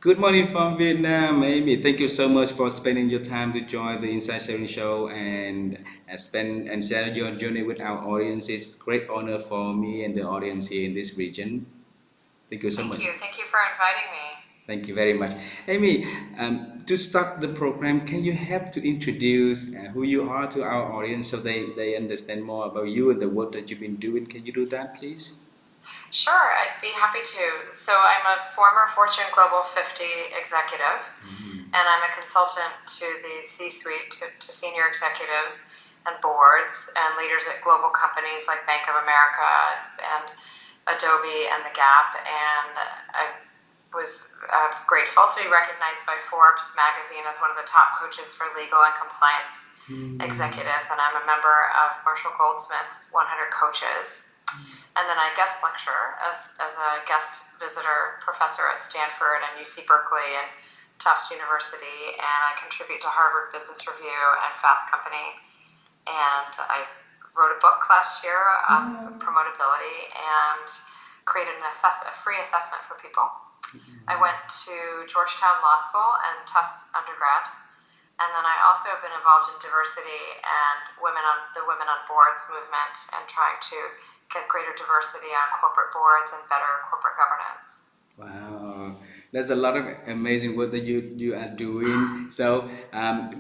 Good morning from Vietnam, Amy. Thank you so much for spending your time to join the Inside Sharing Show and spend and share your journey with our audience. It's a great honor for me and the audience here in this region. Thank you so Thank much. you. Thank you for inviting me. Thank you very much. Amy, to start the program, can you help to introduce who you are to our audience so they understand more about you and the work that you've been doing? Can you do that, please? Sure, I'd be happy to. So, I'm a former Fortune Global 50 executive, and I'm a consultant to the C suite, to senior executives and boards and leaders at global companies like Bank of America and Adobe and The Gap. And I was grateful to be recognized by Forbes magazine as one of the top coaches for legal and compliance executives. And I'm a member of Marshall Goldsmith's 100 Coaches. And then I guest lecture as a guest visitor professor at Stanford and UC Berkeley and Tufts University. And I contribute to Harvard Business Review and Fast Company. And I wrote a book last year on promotability and created a free assessment for people. I went to Georgetown Law School and Tufts undergrad. And then I also have been involved in diversity and the Women on Boards movement and trying to get greater diversity on corporate boards and better corporate governance. Wow, there's a lot of amazing work that you are doing. So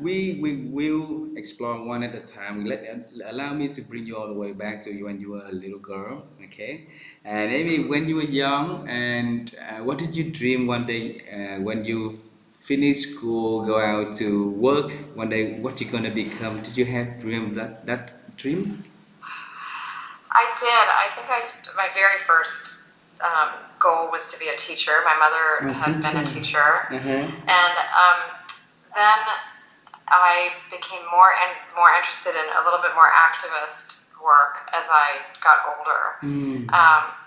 we will explore one at a time. Allow me to bring you all the way back to you when you were a little girl, okay? And maybe when you were young, and what did you dream one day when you finish school, go out to work one day? What you gonna become? Did you have dream that dream? I did. I think my very first goal was to be a teacher. My mother A had been a teacher. teacher, Uh-huh. and then I became more and more interested in a little bit more activist work as I got older.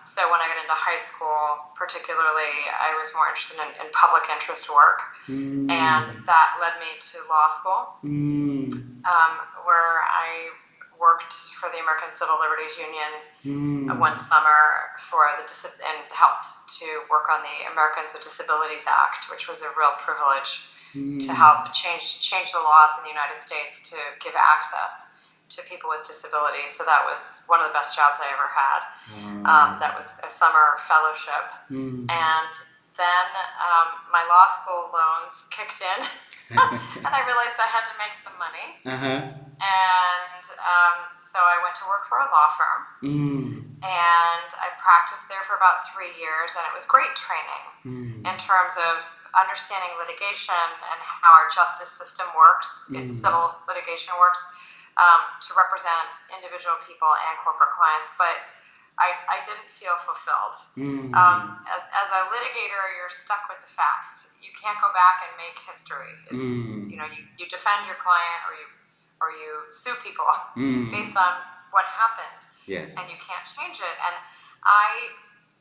So when I got into high school, particularly, I was more interested in public interest work, and that led me to law school, where I worked for the American Civil Liberties Union one summer and helped to work on the Americans with Disabilities Act, which was a real privilege to help change the laws in the United States to give access to people with disabilities. So that was one of the best jobs I ever had. That was a summer fellowship. And then my law school loans kicked in, and I realized I had to make some money. And so I went to work for a law firm, and I practiced there for about 3 years, and it was great training in terms of understanding litigation and how our justice system works, civil litigation works, to represent individual people and corporate clients. But I didn't feel fulfilled. As a litigator, you're stuck with the facts. You can't go back and make history. You defend your client or you sue people based on what happened. Yes. And you can't change it. And I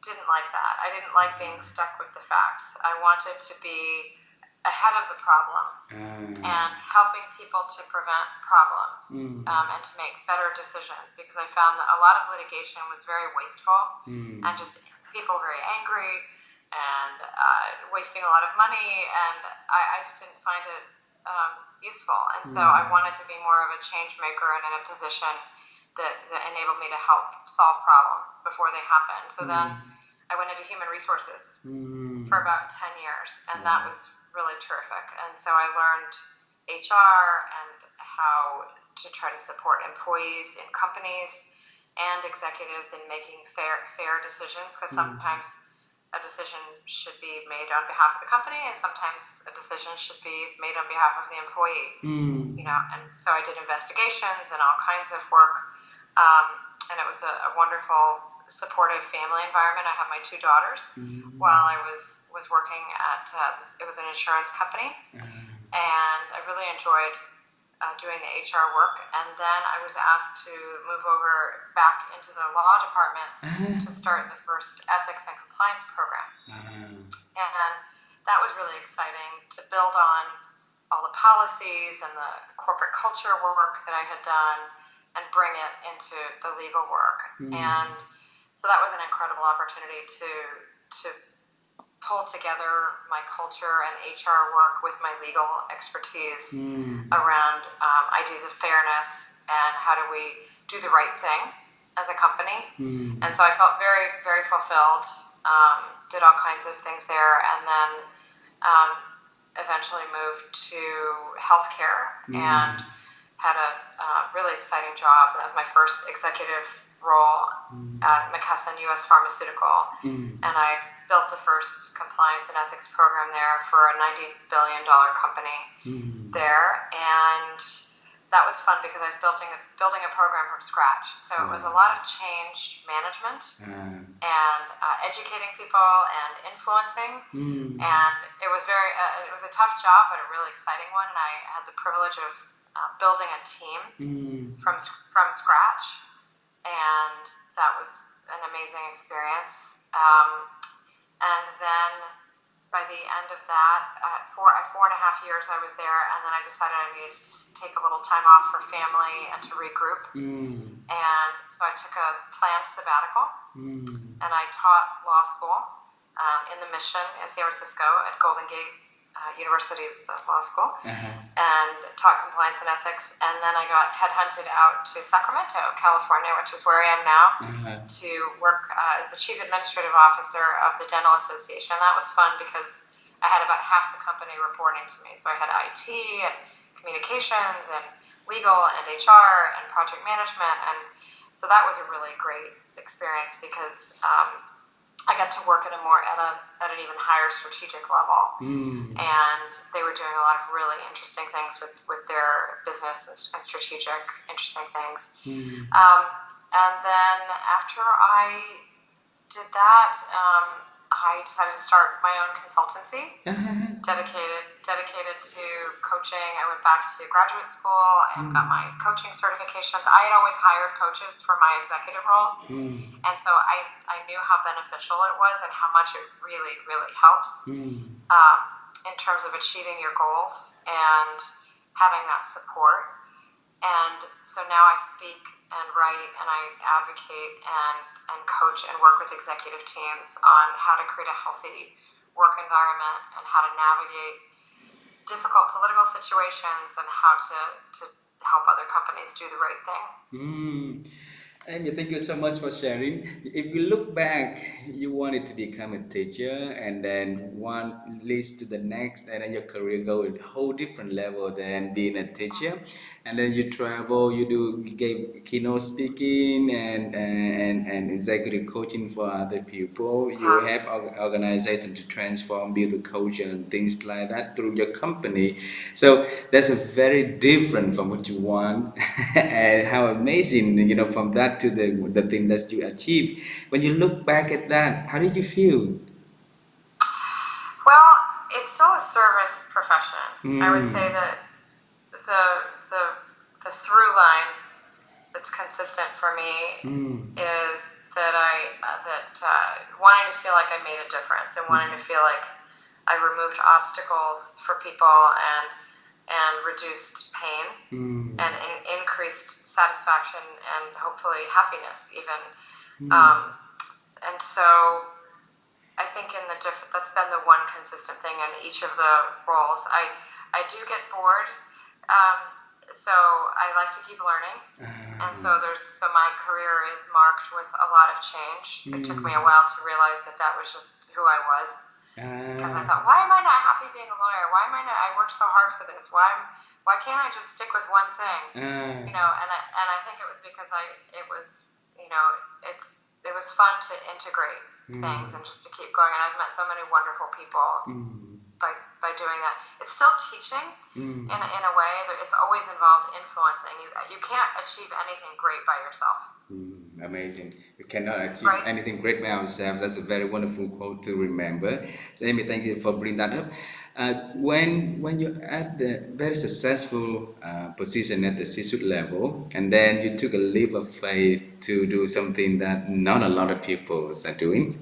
didn't like that. I didn't like being stuck with the facts. I wanted to be ahead of the problem and helping people to prevent problems and to make better decisions, because I found that a lot of litigation was very wasteful and just people very angry and wasting a lot of money, and I just didn't find it useful. And so I wanted to be more of a change maker and in a position that enabled me to help solve problems before they happen. So then I went into human resources for about 10 years, and that was really terrific. And so I learned HR and how to try to support employees in companies and executives in making fair decisions, because sometimes a decision should be made on behalf of the company, and sometimes a decision should be made on behalf of the employee. And so I did investigations and all kinds of work, and it was a wonderful, supportive family environment. I had my two daughters while I was working at it was an insurance company, and I really enjoyed doing the HR work. And then I was asked to move over back into the law department to start the first ethics and compliance program. And that was really exciting to build on all the policies and the corporate culture work that I had done and bring it into the legal work. And so that was an incredible opportunity to pull together my culture and HR work with my legal expertise around ideas of fairness and how do we do the right thing as a company. And so I felt very, very fulfilled, did all kinds of things there, and then eventually moved to healthcare and had a really exciting job. That was my first executive role at McKesson U.S. Pharmaceutical, and I built the first compliance and ethics program there for a $90 billion company there, and that was fun because I was building a program from scratch. So it was a lot of change management and educating people and influencing, and it was a tough job, but a really exciting one, and I had the privilege of building a team from scratch, and that was an amazing experience. And then by the end of that, 4.5 years I was there, and then I decided I needed to take a little time off for family and to regroup. And so I took a planned sabbatical, and I taught law school in the Mission in San Francisco at Golden Gate University Law School, and taught compliance and ethics. And then I got headhunted out to Sacramento, California, which is where I am now, to work as the Chief Administrative Officer of the Dental Association. And that was fun because I had about half the company reporting to me. So I had IT and communications and legal and HR and project management. And so that was a really great experience because I got to work at an even higher strategic level, and they were doing a lot of really interesting things with their business and strategic interesting things. And then after I did that, I decided to start my own consultancy, dedicated to coaching. I went back to graduate school and got my coaching certifications. I had always hired coaches for my executive roles, and so I knew how beneficial it was and how much it really, really helps in terms of achieving your goals and having that support. And so now I speak and write and I advocate and coach and work with executive teams on how to create a healthy work environment and how to navigate difficult political situations and how to help other companies do the right thing. Amy, thank you so much for sharing. If you look back, you wanted to become a teacher, and then one leads to the next, and then your career go a whole different level than being a teacher. And then you travel, you gave keynote speaking and executive coaching for other people. You help organizations to transform, build a culture and things like that through your company. So that's a very different from what you want, and how amazing, from that to the thing that you achieve. When you look back at that, how did you feel? Well, it's still a service profession. I would say that the through line that's consistent for me is that wanting to feel like I made a difference and wanting to feel like I removed obstacles for people and reduced pain and increased satisfaction and hopefully happiness even. And so I think that's been the one consistent thing in each of the roles. I do get bored, so I like to keep learning, and so my career is marked with a lot of change. It took me a while to realize that was just who I was, because I thought, why am I not happy being a lawyer? Why am I not? I worked so hard for this. Why can't I just stick with one thing? And I think it was because it was fun to integrate things and just to keep going. And I've met so many wonderful people by doing that. It's still teaching in a way. It's always involved influencing. You can't achieve anything great by yourself. Amazing. We cannot achieve anything great by ourselves. That's a very wonderful quote to remember. So Amy, thank you for bringing that up. When you're at the very successful position at the C-suite level, and then you took a leap of faith to do something that not a lot of people are doing.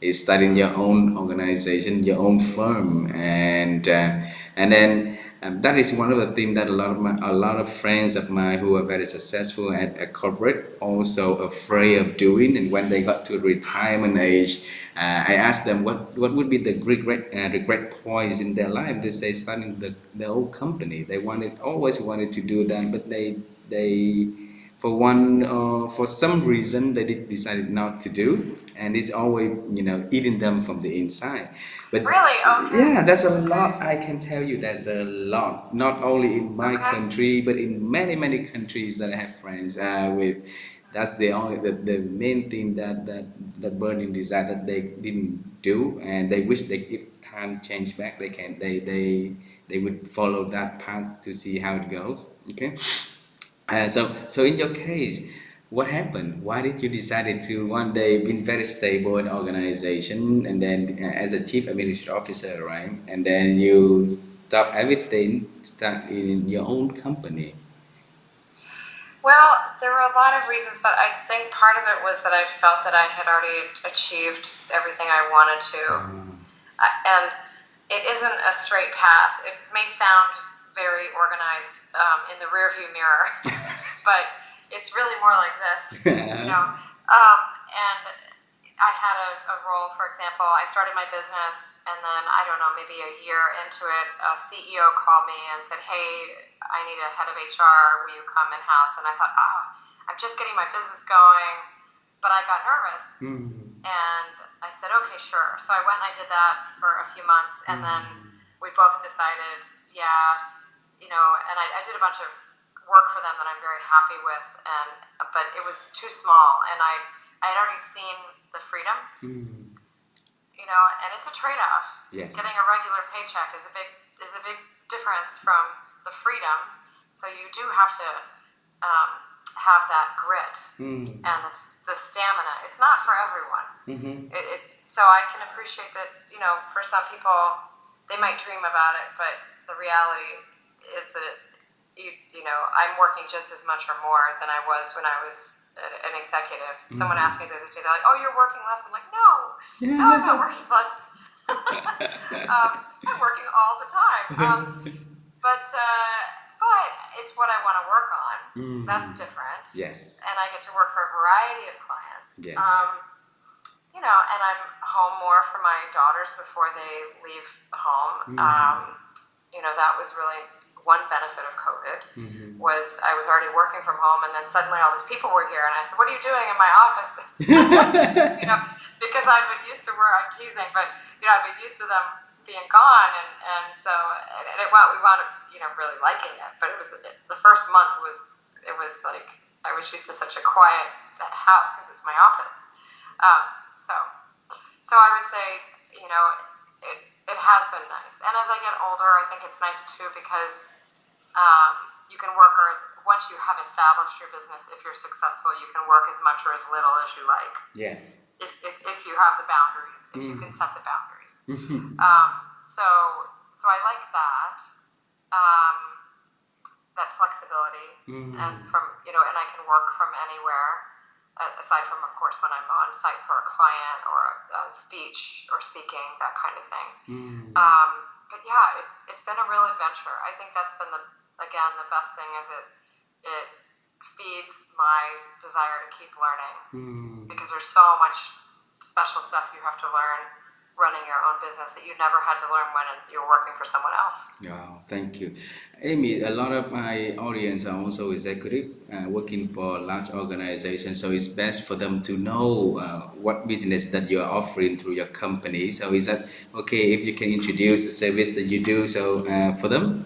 is starting your own organization, your own firm, and then that is one of the things that a lot of friends of mine who are very successful at a corporate also afraid of doing. And when they got to retirement age, I asked them what would be the regret points in their life. They say starting the old company. They always wanted to do that, but they for some reason they decided not to do, and it's always eating them from the inside. But Really? Okay. yeah, there's a lot. I can tell you there's a lot, not only in my Okay. country but in many countries that I have friends with. That's the main thing that burning desire that they didn't do, and they wish they if time change back they would follow that path to see how it goes. Okay. So in your case, what happened? Why did you decide to one day been very stable in organization, and then as a chief administrative officer, right? And then you stop everything, start in your own company. Well, there were a lot of reasons, but I think part of it was that I felt that I had already achieved everything I wanted to. And it isn't a straight path. It may sound very organized in the rearview mirror, but it's really more like this, you know. And I had a role, for example, I started my business, and then, I don't know, maybe a year into it, a CEO called me and said, hey, I need a head of HR, will you come in-house? And I thought, oh, I'm just getting my business going, but I got nervous. And I said, okay, sure. So I went and I did that for a few months, and then we both decided, yeah, and I did a bunch of work for them that I'm very happy with, but it was too small, and I had already seen the freedom, and it's a trade-off. Yes. Getting a regular paycheck is a big difference from the freedom. So you do have to have that grit and the stamina. It's not for everyone. It's so I can appreciate that. For some people, they might dream about it, but the reality is that I'm working just as much or more than I was when I was an executive. Someone asked me the other day, they're like, oh, you're working less. I'm like, no, I'm not working less. I'm working all the time. But it's what I want to work on. That's different. Yes. And I get to work for a variety of clients. Yes. And I'm home more for my daughters before they leave home. That was really one benefit of COVID was I was already working from home, and then suddenly all these people were here, and I said, what are you doing in my office? Because I've been used to I'm teasing, but I've been used to them being gone, and so we wound up really liking it. But the first month it was like I was used to such a quiet house because it's my office. So I would say it has been nice, and as I get older, I think it's nice too because you can work once you have established your business. If you're successful, you can work as much or as little as you like. Yes. If you have the boundaries, if you can set the boundaries. So I like that that flexibility, and and I can work from anywhere. Aside from, of course, when I'm on site for a client or a speech or speaking, that kind of thing. But yeah, it's been a real adventure. I think that's been the best thing is it feeds my desire to keep learning because there's so much special stuff you have to learn running your own business that you never had to learn when you're working for someone else. Wow, thank you. Amy, a lot of my audience are also executive working for large organizations, so it's best for them to know what business that you're offering through your company. So is that okay if you can introduce the service that you do for them?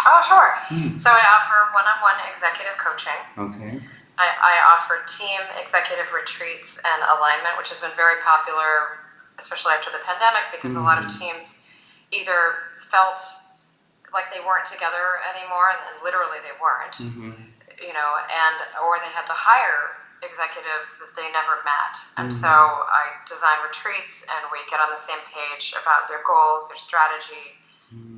Oh, sure. So I offer one-on-one executive coaching. Okay. I offer team executive retreats and alignment, which has been very popular, especially after the pandemic, because a lot of teams either felt like they weren't together anymore, and literally they weren't, or they had to hire executives that they never met. And so I design retreats, and we get on the same page about their goals, their strategy,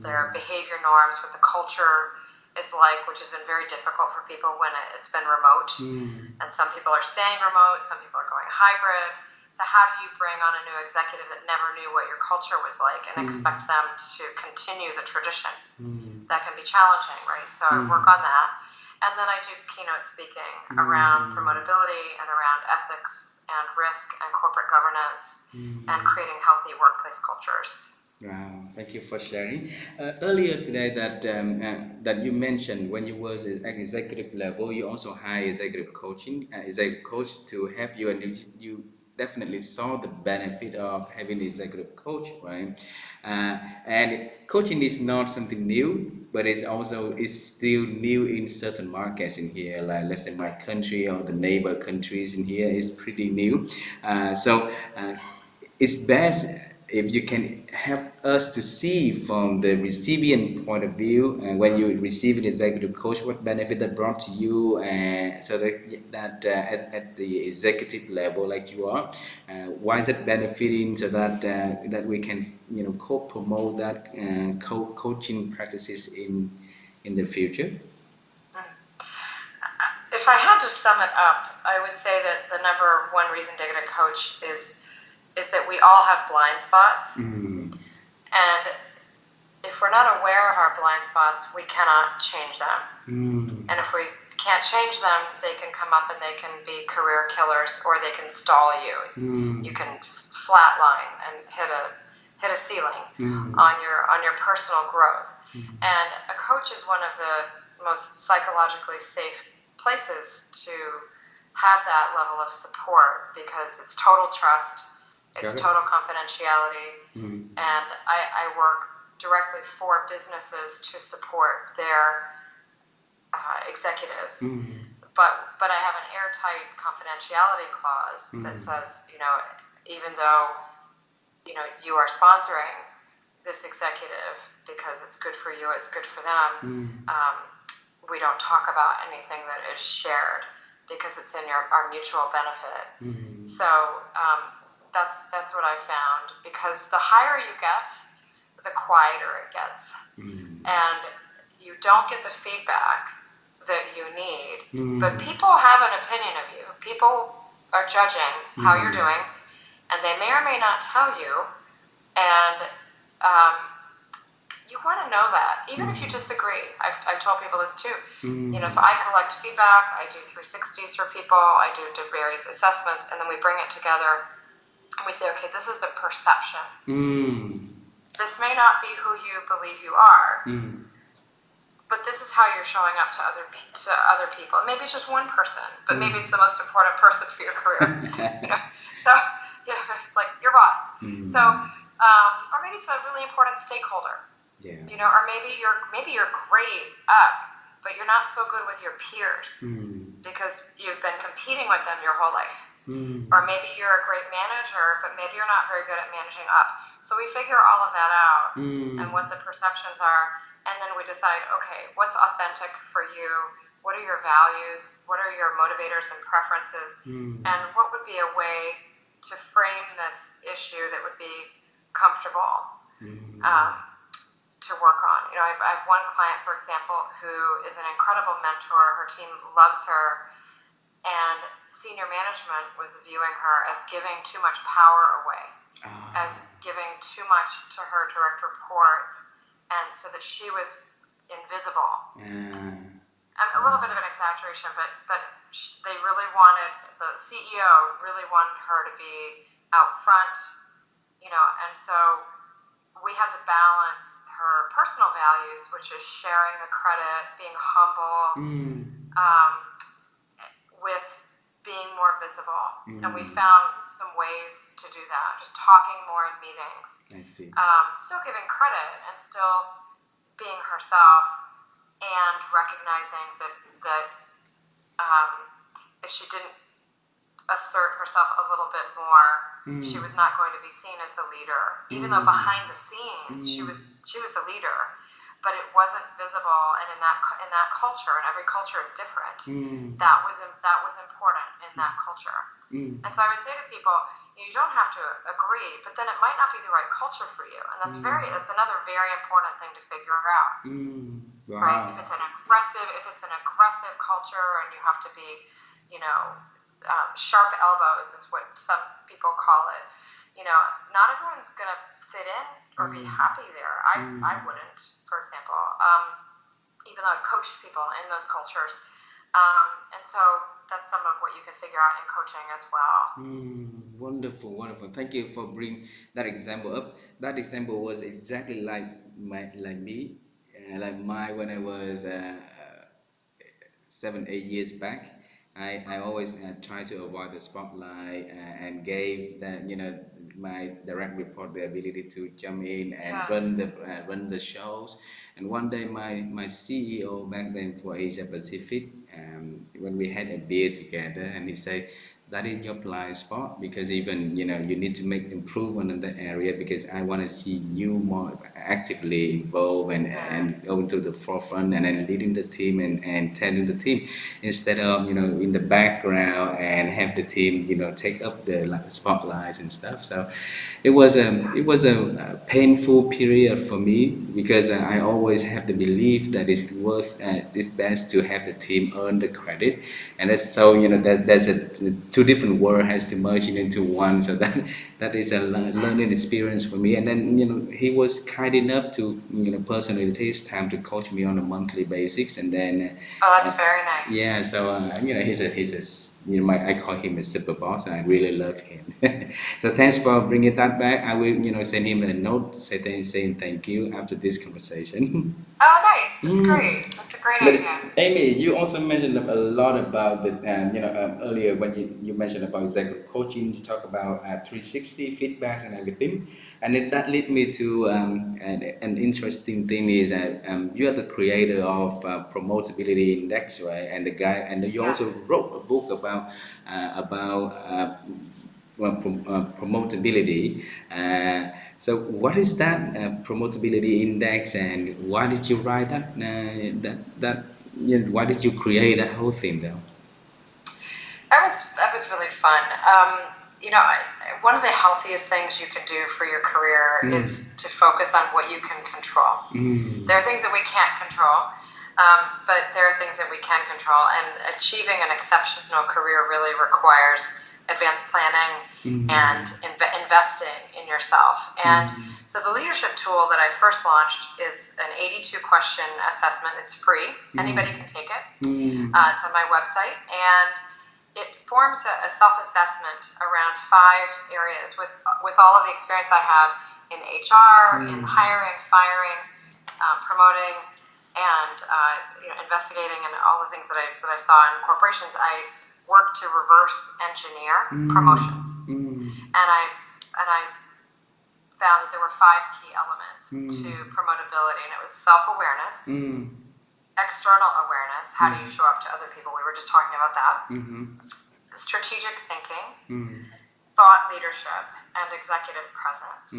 their behavior norms, what the culture is like, which has been very difficult for people when it's been remote. And some people are staying remote, some people are going hybrid. So how do you bring on a new executive that never knew what your culture was like and expect them to continue the tradition? That can be challenging, right? So I work on that. And then I do keynote speaking around promotability and around ethics and risk and corporate governance and creating healthy workplace cultures. Wow, thank you for sharing. Earlier today, that you mentioned when you was at executive level, you also hire executive executive coach to help you, and you definitely saw the benefit of having an executive coach, right? And coaching is not something new, but it's still new in certain markets in here, like let's say my country or the neighbor countries in here is pretty new. So it's best if you can help us to see from the recipient point of view, and when you receive an executive coach, what benefit that brought to you, and so at the executive level, like you are, why is it benefiting, so that we can co-promote that coaching practices in the future. If I had to sum it up, I would say that the number one reason to get a coach is that we all have blind spots. And if we're not aware of our blind spots, we cannot change them. And if we can't change them, they can come up and they can be career killers, or they can stall you. You can flatline and hit a ceiling on your personal growth. And a coach is one of the most psychologically safe places to have that level of support, because it's total trust, it's total confidentiality, and I work directly for businesses to support their executives. But I have an airtight confidentiality clause that says, even though you are sponsoring this executive because it's good for you, it's good for them, we don't talk about anything that is shared, because it's in our mutual benefit. So that's what I found, because the higher you get, the quieter it gets, and you don't get the feedback that you need. But people have an opinion of you. People are judging how you're doing, and they may or may not tell you, and you want to know that, even if you disagree. I've told people this too. So I collect feedback, I do 360s for people, I do various assessments, and then we bring it together, and we say, okay, this is the perception. This may not be who you believe you are, but this is how you're showing up to other people. And maybe it's just one person, but maybe it's the most important person for your career. So, like your boss. So, or maybe it's a really important stakeholder. Or maybe you're great up, but you're not so good with your peers because you've been competing with them your whole life. Or maybe you're a great manager, but maybe you're not very good at managing up. So we figure all of that out and what the perceptions are, and then we decide, okay, what's authentic for you? What are your values? What are your motivators and preferences? And what would be a way to frame this issue that would be comfortable to work on? I have one client, for example, who is an incredible mentor. Her team loves her, and senior management was viewing her as giving too much power away, as giving too much to her direct reports, and so that she was invisible. A little bit of an exaggeration, but they really wanted, the CEO really wanted her to be out front, and so we had to balance her personal values, which is sharing the credit, being humble, with being more visible. And we found some ways to do that, just talking more in meetings. I see. Still giving credit and still being herself, and recognizing that if she didn't assert herself a little bit more, she was not going to be seen as the leader, even though behind the scenes she was the leader, but it wasn't visible. And in that culture, and every culture is different, that was important in that culture. And so I would say to people, you don't have to agree, but then it might not be the right culture for you, and that's another very important thing to figure out. Wow. Right? If it's an aggressive culture, and you have to be, sharp elbows is what some people call it. Not everyone's gonna fit in or be happy there. I wouldn't, for example, even though I've coached people in those cultures. And so that's some of what you can figure out in coaching as well. Wonderful, wonderful. Thank you for bringing that example up. That example was exactly like me, like my when I was 7 8 years back. I always try to avoid the spotlight and gave that my direct report the ability to jump in and run the shows. And one day my CEO back then for Asia Pacific, when we had a beer together, and he said, that is your blind spot, because even you need to make improvement in that area, because I want to see you more actively involved and going to the forefront and then leading the team and telling the team, instead of in the background and have the team take up the spotlights and stuff. So it was a painful period for me, because I always have the belief that it's best to have the team earn the credit, and that's so that there's a two different world has to merge into one. So that is a learning experience for me. And then he was kind enough to personally take his time to coach me on a monthly basis. And then Oh, that's very nice. yeah, so I call him a super boss, and I really love him. So thanks for bringing that back. I will send him a note saying thank you after this conversation. Oh, nice. That's great. That's a great But idea. Amy, you also mentioned a lot about the earlier when you mentioned about executive coaching. You talk about 360 feedbacks and everything, and that led me to an interesting thing is that you are the creator of Promotability Index, right? And the guy, and you also wrote a book about promotability. So, what is that promotability index, and why did you write why did you create that whole thing, though? That was really fun. One of the healthiest things you can do for your career is to focus on what you can control. There are things that we can't control, but there are things that we can control. And achieving an exceptional career really requires advanced planning and investing in yourself. And so the leadership tool that I first launched is an 82-question assessment. It's free. Anybody can take it. It's on my website. And it forms a self-assessment around 5 areas with all of the experience I have in HR, in hiring, firing, promoting, and investigating, and all the things that I saw in corporations. I work to reverse engineer promotions, and I found that there were 5 key elements to promotability, and it was self-awareness. External awareness, how do you show up to other people? We were just talking about that. Strategic thinking, thought leadership, and executive presence.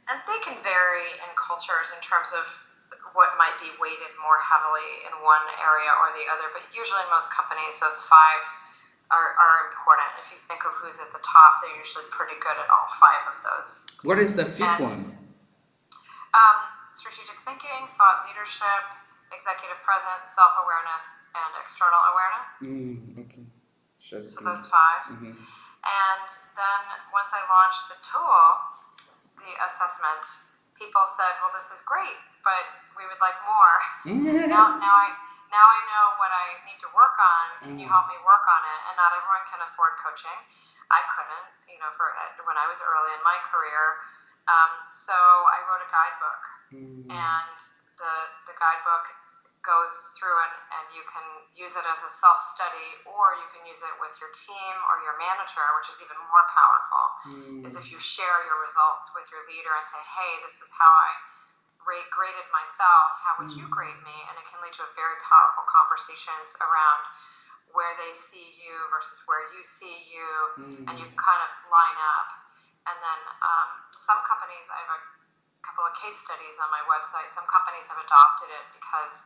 And they can vary in cultures in terms of what might be weighted more heavily in one area or the other, but usually in most companies, those 5 are important. If you think of who's at the top, they're usually pretty good at all 5 of those. What is the fifth one? Strategic thinking, thought leadership, executive presence, self-awareness, and external awareness. Okay. So those 5. And then once I launched the tool, the assessment, people said, well, this is great, but we would like more. Now I know what I need to work on. Can you help me work on it? And not everyone can afford coaching. I couldn't, when I was early in my career. So I wrote a guidebook. And the guidebook goes through it, and you can use it as a self-study, or you can use it with your team or your manager, which is even more powerful, is if you share your results with your leader and say, hey, this is how I graded myself, how would you grade me? And it can lead to a very powerful conversations around where they see you versus where you see you, and you can kind of line up. And then some companies, I have a couple of case studies on my website, some companies have adopted it because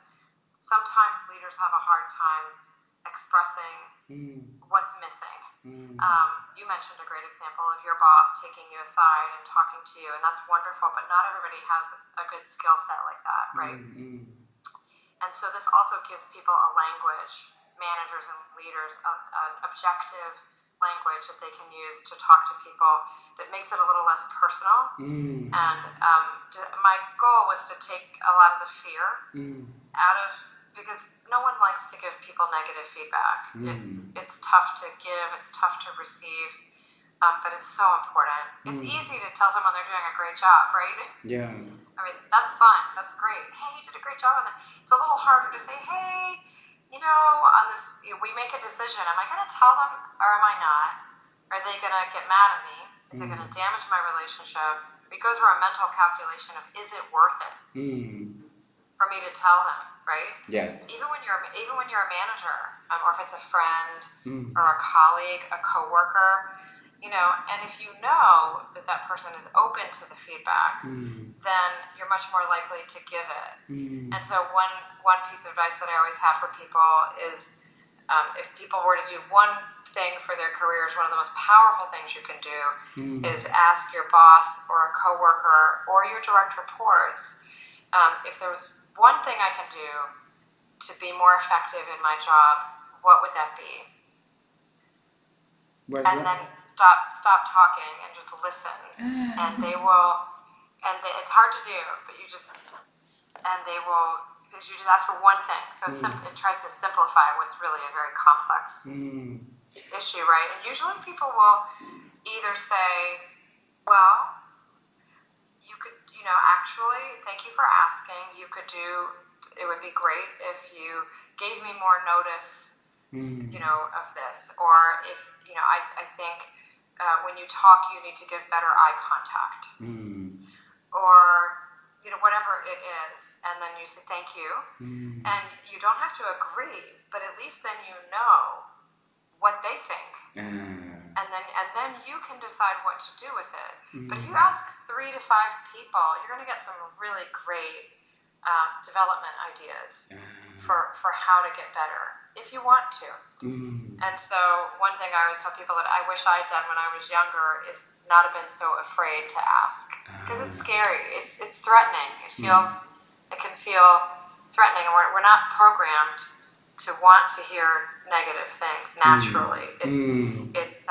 sometimes leaders have a hard time expressing what's missing. You mentioned a great example of your boss taking you aside and talking to you, and that's wonderful, but not everybody has a good skill set like that, right? And so this also gives people a language managers and leaders an objective language that they can use to talk to people that makes it a little less personal. And my goal was to take a lot of the fear out of, because no one likes to give people negative feedback. It's tough to give, it's tough to receive, but it's so important. It's easy to tell someone they're doing a great job, right? Yeah. I mean, that's fun, that's great. Hey, you did a great job on that. It's a little harder to say, hey, on this, we make a decision. Am I going to tell them or am I not? Are they going to get mad at me? Is it going to damage my relationship? We go through a mental calculation of, is it worth it for me to tell them, right? Yes. Even when you're a manager, or if it's a friend or a colleague, a coworker, and if you know that person is open to the feedback, then you're much more likely to give it. And so one piece of advice that I always have for people is, if people were to do one thing for their careers, one of the most powerful things you can do is ask your boss or a coworker or your direct reports, if there was one thing I can do to be more effective in my job, what would that be? Then stop talking and just listen. And they will, it's hard to do, but you just ask for one thing. So it tries to simplify what's really a very complex issue, right? And usually people will either say, well, you could, actually, thank you for asking. It would be great if you gave me more notice, of this. Or if, I think when you talk, you need to give better eye contact. Or, whatever it is. And then you say thank you. And you don't have to agree, but at least then you know what they think. And then you can decide what to do with it. But if you ask 3 to 5 people, you're going to get some really great development ideas for how to get better, if you want to. And so one thing I always tell people that I wish I had done when I was younger is not have been so afraid to ask, because it's scary, it's threatening, it can feel threatening, and we're not programmed to want to hear negative things naturally. It's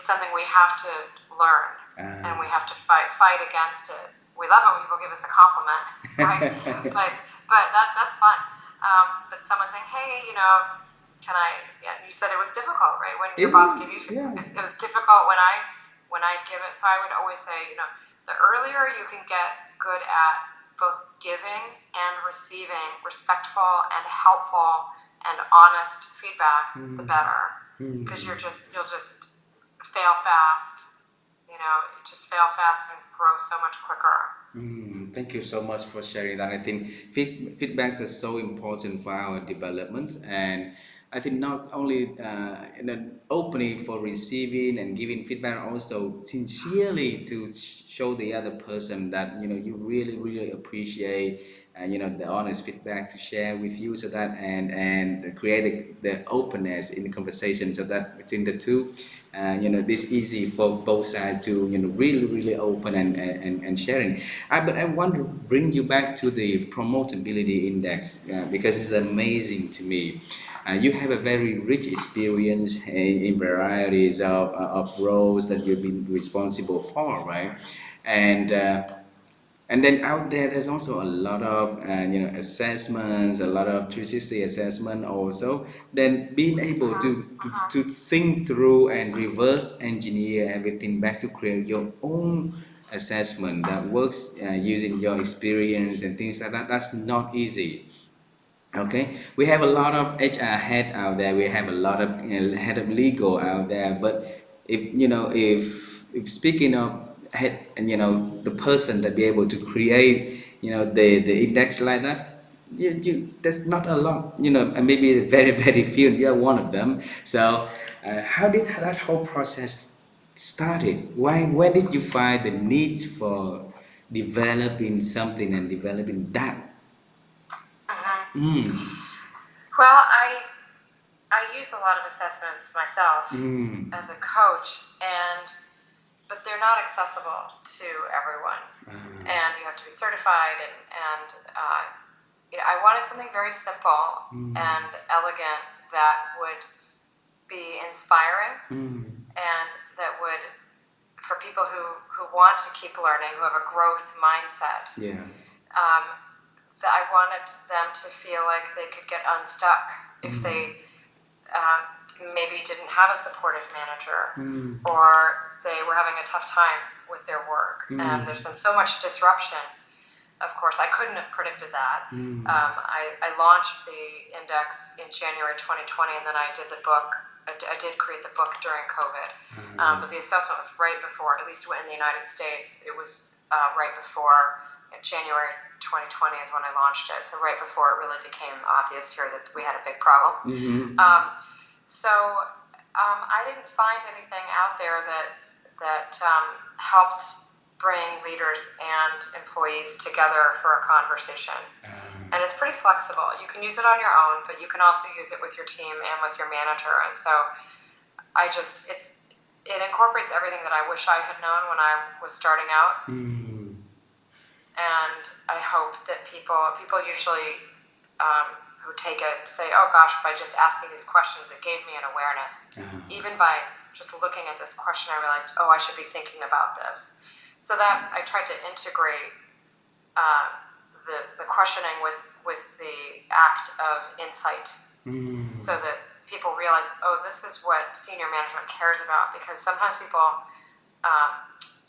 something we have to learn, and we have to fight against it. We love it when people give us a compliment, right? but that's fun. But someone saying, hey, can I? Yeah, you said it was difficult, right? When your boss gave you feedback, it was difficult when I give it. So I would always say, the earlier you can get good at both giving and receiving respectful and helpful and honest feedback, the better. Because you'll just fail fast. Just fail fast and grow so much quicker. Thank you so much for sharing that. I think feedbacks are so important for our development, and I think not only opening for receiving and giving feedback, also sincerely to show the other person that you really appreciate the honest feedback to share with you, so that and create the openness in the conversation, so that between the two, this easy for both sides to really open and sharing. But I want to bring you back to the promotability index, because it's amazing to me. You have a very rich experience in varieties of roles that you've been responsible for, right? And and then out there's also a lot of assessments, a lot of 360 assessment also. Then being able to think through and reverse engineer everything back to create your own assessment that works using your experience and things like that. That's not easy. Okay, we have a lot of HR head out there. We have a lot of head of legal out there. But if speaking of head, and the person that be able to create the index like that, there's not a lot. And maybe very very few. You are one of them. So how did that whole process started? When did you find the need for developing something and developing that? Well, I use a lot of assessments myself as a coach, but they're not accessible to everyone, and you have to be certified. And I wanted something very simple and elegant that would be inspiring and that would, for people who want to keep learning, who have a growth mindset, that I wanted them to feel like they could get unstuck if they maybe didn't have a supportive manager or they were having a tough time with their work. And there's been so much disruption. Of course, I couldn't have predicted that. I launched the index in January 2020, and then I did the book. I did create the book during COVID, but the assessment was right before, at least in the United States, it was right before January 2020 is when I launched it. So right before it really became obvious here that we had a big problem. So I didn't find anything out there that helped bring leaders and employees together for a conversation. And it's pretty flexible. You can use it on your own, but you can also use it with your team and with your manager. And so it incorporates everything that I wish I had known when I was starting out. And I hope that people usually who take it say, oh gosh, by just asking these questions, it gave me an awareness. Even by just looking at this question, I realized, oh, I should be thinking about this. So that I tried to integrate the questioning with the act of insight, so that people realize, oh, this is what senior management cares about. Because sometimes people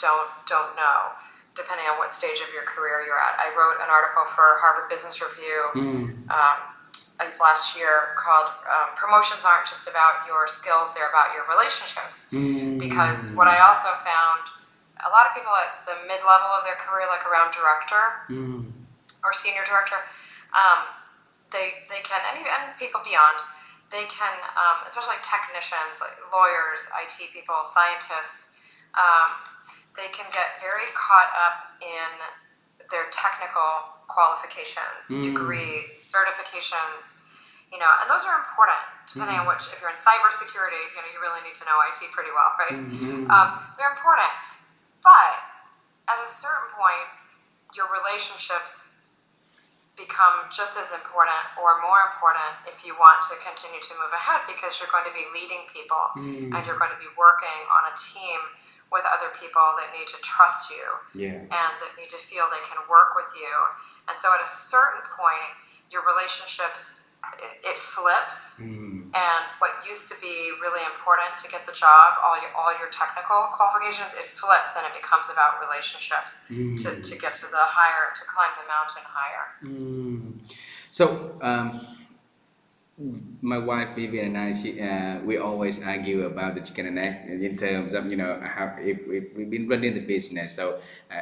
don't know, depending on what stage of your career you're at. I wrote an article for Harvard Business Review last year called "Promotions Aren't Just About Your Skills; They're About Your Relationships." Because what I also found, a lot of people at the mid-level of their career, like around director or senior director, they can, and people beyond, they can, especially technicians, like lawyers, IT people, scientists, they can get very caught up in their technical qualifications, degrees, certifications, and those are important, depending on which. If you're in cybersecurity, you really need to know IT pretty well, right? They're important. But at a certain point, your relationships become just as important or more important if you want to continue to move ahead, because you're going to be leading people and you're going to be working on a team with other people that need to trust you and that need to feel they can work with you. And so at a certain point, your relationships, it flips, and what used to be really important to get the job, all your technical qualifications, it flips and it becomes about relationships to get to climb the mountain higher. So my wife Vivian and I, we always argue about the chicken and egg in terms of how if we've been running the business. So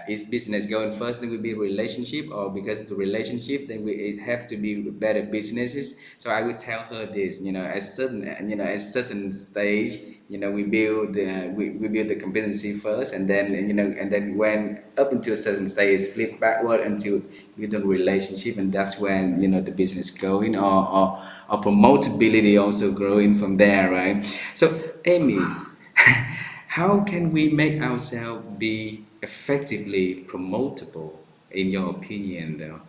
is business going first, then we build relationship, or because of the relationship, then it have to be better businesses. So I would tell her this, at certain stage, we build the competency first, and then when up until a certain stage, flip backward until build a relationship, and that's when the business going, or promotability also growing from there, right? So Amii, how can we make ourselves be effectively promotable, in your opinion, though?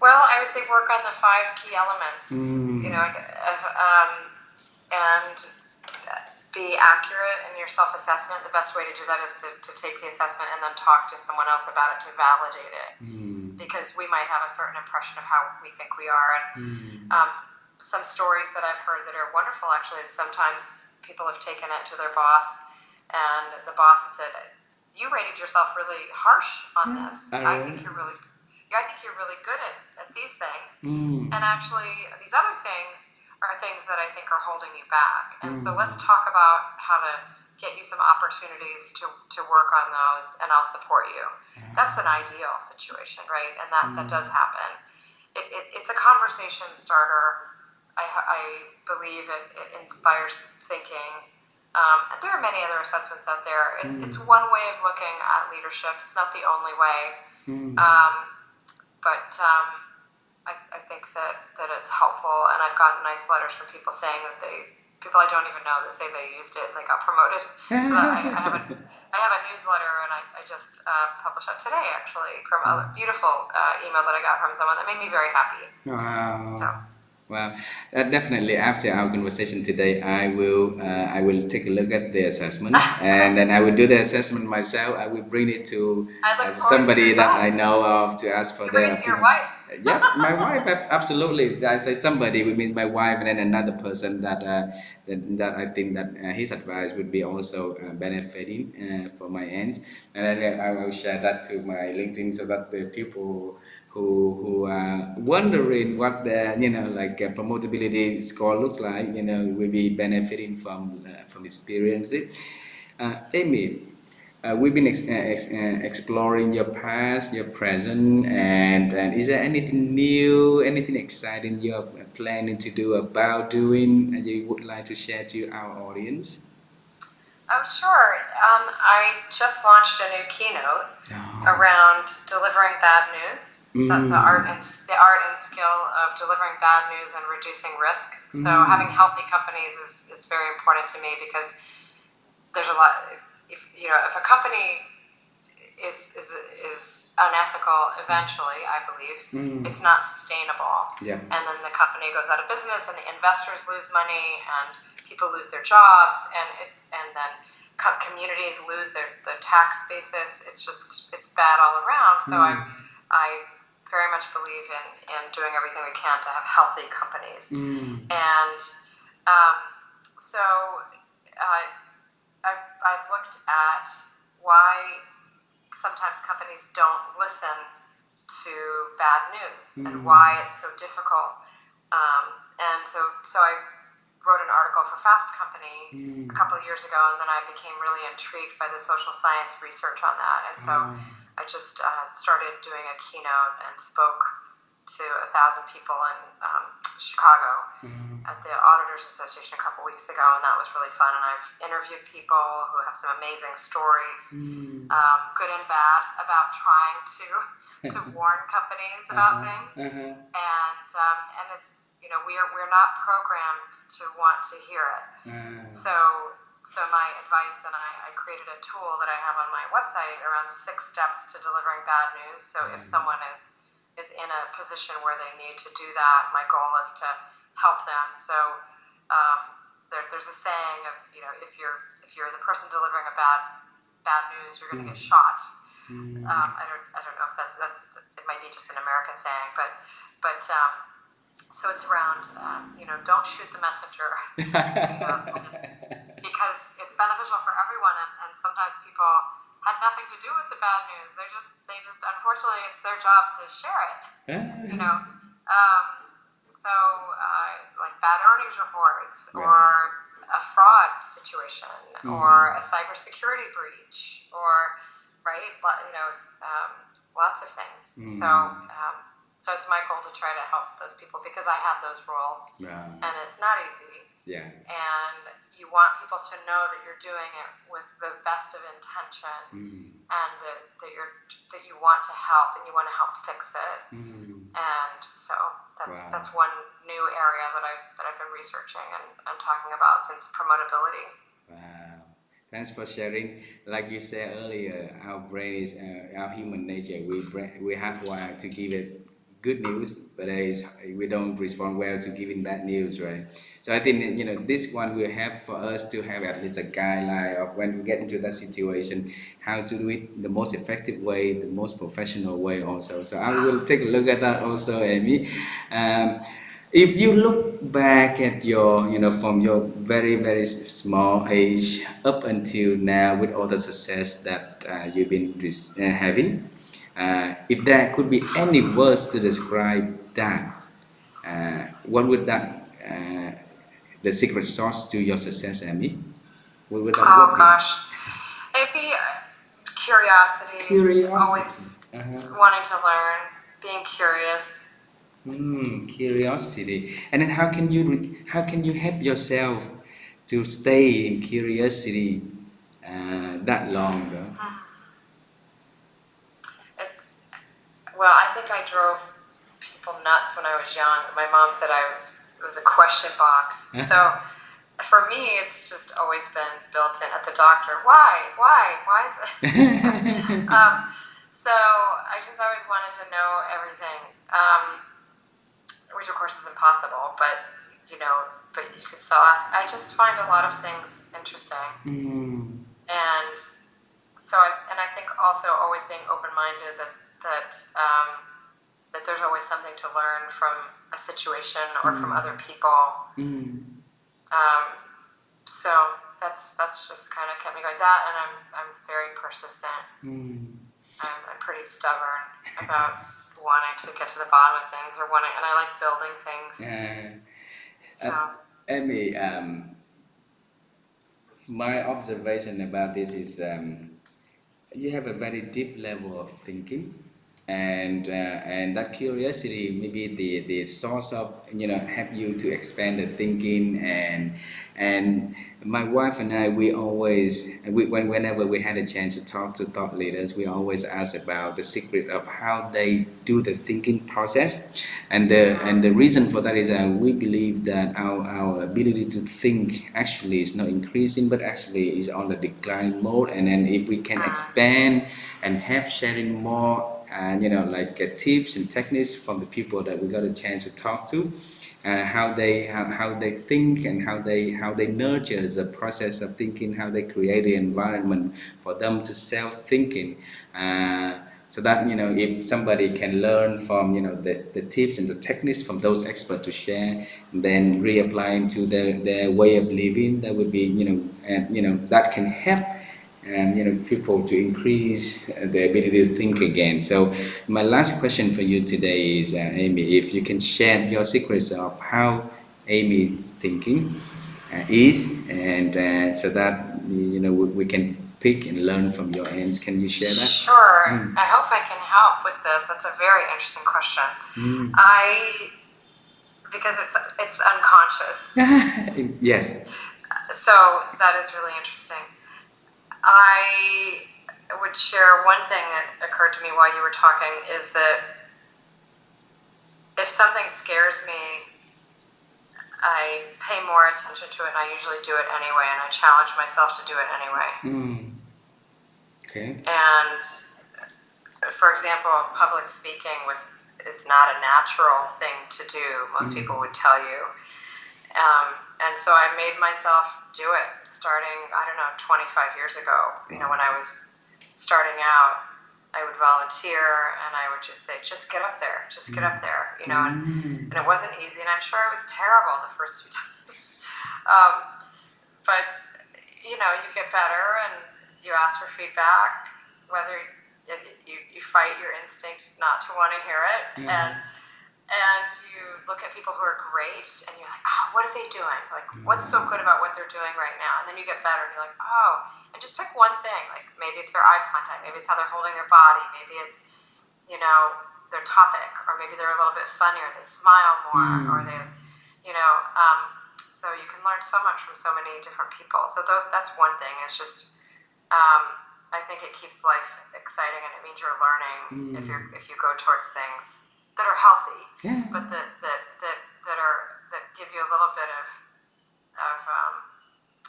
Well, I would say work on the 5 key elements, and be accurate in your self-assessment. The best way to do that is to take the assessment and then talk to someone else about it to validate it, because we might have a certain impression of how we think we are. And some stories that I've heard that are wonderful, actually, is sometimes people have taken it to their boss, and the boss has said, "You rated yourself really harsh on this. I think you're really good at these things, and actually these other things are things that I think are holding you back. And so let's talk about how to get you some opportunities to work on those, and I'll support you." That's an ideal situation, right? And that does happen. It's a conversation starter. I believe it inspires thinking. And there are many other assessments out there. It's one way of looking at leadership. It's not the only way. But I think that it's helpful, and I've gotten nice letters from people saying that people I don't even know that say they used it and they got promoted. So I have a newsletter, and I just published that today, actually, from a beautiful email that I got from someone that made me very happy. Wow. So. Well, definitely after our conversation today, I will take a look at the assessment, and then I will do the assessment myself. I will bring it to I look forward to somebody your that I thoughts. know of to ask for You bring their it to your opinion. wife. Yep, my wife, absolutely. I say somebody, we mean my wife, and then another person that I think that his advice would be also benefiting for my ends, and then I will share that to my LinkedIn so that the people who are wondering what the like promotability score looks like, will be benefiting from experience it. Amy, we've been exploring your past, your present, and is there anything new, anything exciting you're planning to do about doing, and you would like to share to our audience? Oh, sure. I just launched a new keynote Oh. around delivering bad news, the art and skill of delivering bad news and reducing risk. So having healthy companies is very important to me because there's a lot. If a company is unethical, eventually, I believe it's not sustainable. Yeah. And then the company goes out of business, and the investors lose money, and people lose their jobs, and then communities lose their tax basis. It's bad all around. So I very much believe in doing everything we can to have healthy companies. And so I've looked at why sometimes companies don't listen to bad news and why it's so difficult. And so I wrote an article for Fast Company a couple of years ago, and then I became really intrigued by the social science research on that. And so I just started doing a keynote and spoke to 1,000 people in Chicago at the Auditors Association a couple weeks ago, and that was really fun. And I've interviewed people who have some amazing stories, good and bad, about trying to warn companies about things. And it's we're not programmed to want to hear it. So my advice, then I created a tool that I have on my website around 6 steps to delivering bad news. So if someone is in a position where they need to do that, my goal is to help them. So there's a saying of if you're the person delivering a bad news, you're going to get shot. I don't know if that's it might be just an American saying, but so it's around don't shoot the messenger because it's beneficial for everyone, and sometimes people had nothing to do with the bad news. They just unfortunately it's their job to share it. Like bad earnings reports or a fraud situation or a cybersecurity breach or lots of things. So it's my goal to try to help those people because I have those roles, and it's not easy. Yeah. And you want people to know that you're doing it with the best of intention, and that you want to help and you want to help fix it. And so that's one new area that I've been researching and talking about since promotability. Wow. Thanks for sharing. Like you said earlier, our brain is our human nature. We hardwired to give it good news, but we don't respond well to giving bad news, right? So I think this one will help for us to have at least a guideline of when we get into that situation, how to do it the most effective way, the most professional way also. So I will take a look at that also, Amy. If you look back at your, from your very, very small age up until now with all the success that you've been having, if there could be any words to describe that, what would that, the secret sauce to your success, Amy? What would that Oh be? gosh, it'd be curiosity. Always wanting to learn, being curious. Curiosity. And then how can you help yourself to stay in curiosity that long though? I think I drove people nuts when I was young. My mom said it was a question box. So for me, it's just always been built in at the doctor. Why is it? So I just always wanted to know everything. which of course is impossible, but but you could still ask. I just find a lot of things interesting, and so I think also always being open-minded that there's always something to learn from a situation or from other people. So that's just kind of kept me going. That, and I'm very persistent. I'm pretty stubborn about wanting to get to the bottom of things, and I like building things. So Amii, my observation about this is you have a very deep level of thinking, and that curiosity maybe the source of help you to expand the thinking. And my wife and I, whenever we had a chance to talk to thought leaders, we always ask about the secret of how they do the thinking process. And the reason for that is that we believe that our ability to think actually is not increasing, but actually is on the decline mode. And then if we can expand and have sharing more and tips and techniques from the people that we got a chance to talk to, how they think, and how they nurture the process of thinking, how they create the environment for them to self thinking, so that if somebody can learn from the tips and the techniques from those experts to share, then reapplying to their way of living, that would be and that can help people to increase the ability to think again. So my last question for you today is, Amii, if you can share your secrets of how Amii's thinking is, and so that we can pick and learn from your ends. Can you share that? Sure. I hope I can help with this. That's a very interesting question. Because it's unconscious. Yes. So that is really interesting. I would share one thing that occurred to me while you were talking, is that if something scares me, I pay more attention to it, and I usually do it anyway, and I challenge myself to do it anyway. Okay. And for example, public speaking is not a natural thing to do. Most people would tell you. And so I made myself do it starting, 25 years ago. When I was starting out, I would volunteer, and I would just say, just get up there, and it wasn't easy, and I'm sure it was terrible the first few times. But you get better, and you ask for feedback, whether you fight your instinct not to want to hear it, and you look at people who are great, and you're like, oh, what are they doing? Like, what's so good about what they're doing right now? And then you get better, and you're like, oh, and just pick one thing. Like, maybe it's their eye contact, maybe it's how they're holding their body, maybe it's, their topic, or maybe they're a little bit funnier, they smile more, or they, so you can learn so much from so many different people. So that's one thing. It's just, I think it keeps life exciting, and it means you're learning if you go towards things that are healthy, but that give you a little bit of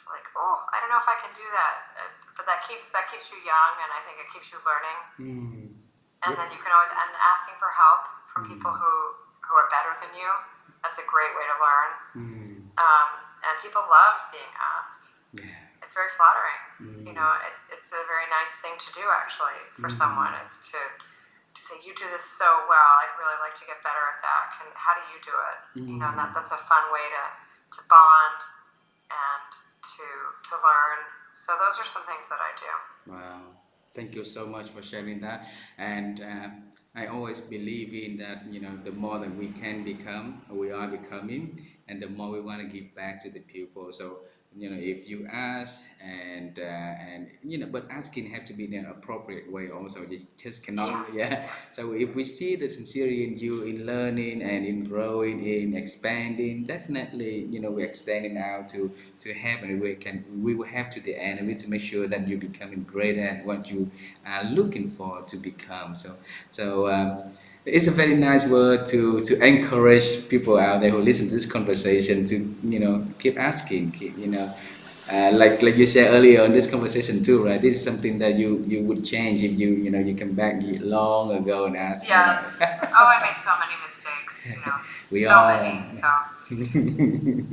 like, oh, I don't know if I can do that, but that keeps you young, and I think it keeps you learning. And then you can always, and asking for help from people who are better than you. That's a great way to learn. And people love being asked. It's very flattering. It's a very nice thing to do, actually, for someone, is to say, you do this so well, I'd really like to get better at that. How do you do it? And that's a fun way to bond and to learn. So those are some things that I do. Wow. Thank you so much for sharing that. And I always believe in that, the more that we can become, we are becoming, and the more we want to give back to the people. So, if you ask, and but asking have to be in an appropriate way also. You just cannot, So if we see the sincerity in you, in learning and in growing, in expanding, definitely, we're extending out to help, and we will have to the end, and we need to make sure that you're becoming greater at what you are looking for to become. So it's a very nice word to encourage people out there who listen to this conversation to keep asking, like you said earlier on this conversation too, right? This is something that you would change if you come back long ago and ask. Yes. Oh, I made so many mistakes. We so all. many. So,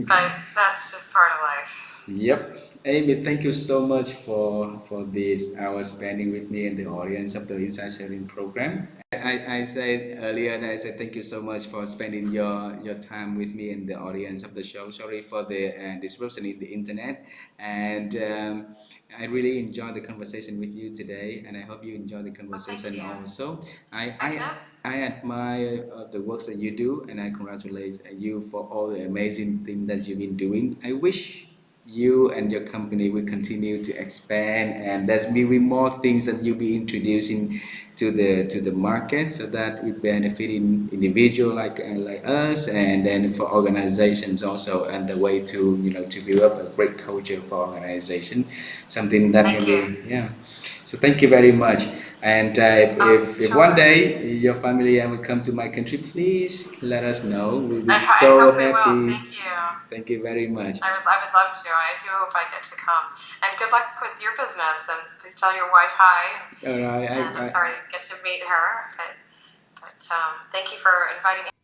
but that's just part of life. Yep. Amy, thank you so much for this hour spending with me and the audience of the Insight Sharing program. I said earlier that I said thank you so much for spending your time with me and the audience of the show. Sorry for the disruption in the internet. And I really enjoyed the conversation with you today, and I hope you enjoyed the conversation also. I, I I, did. I admire the works that you do, and I congratulate you for all the amazing things that you've been doing. I wish you and your company will continue to expand, and there's maybe more things that you'll be introducing to the market, so that we benefit in individual like us, and then for organizations also, and the way to to build up a great culture for organization, something that Thank you. maybe, yeah. So thank you very much. And if one Sure. day your family will come to my country, please let us know. We'll be I so hope we will. happy. Thank you. Thank you very much. I would love to. I do hope I get to come. And good luck with your business. And please tell your wife hi. All right. And I'm sorry to get to meet her. But thank you for inviting me.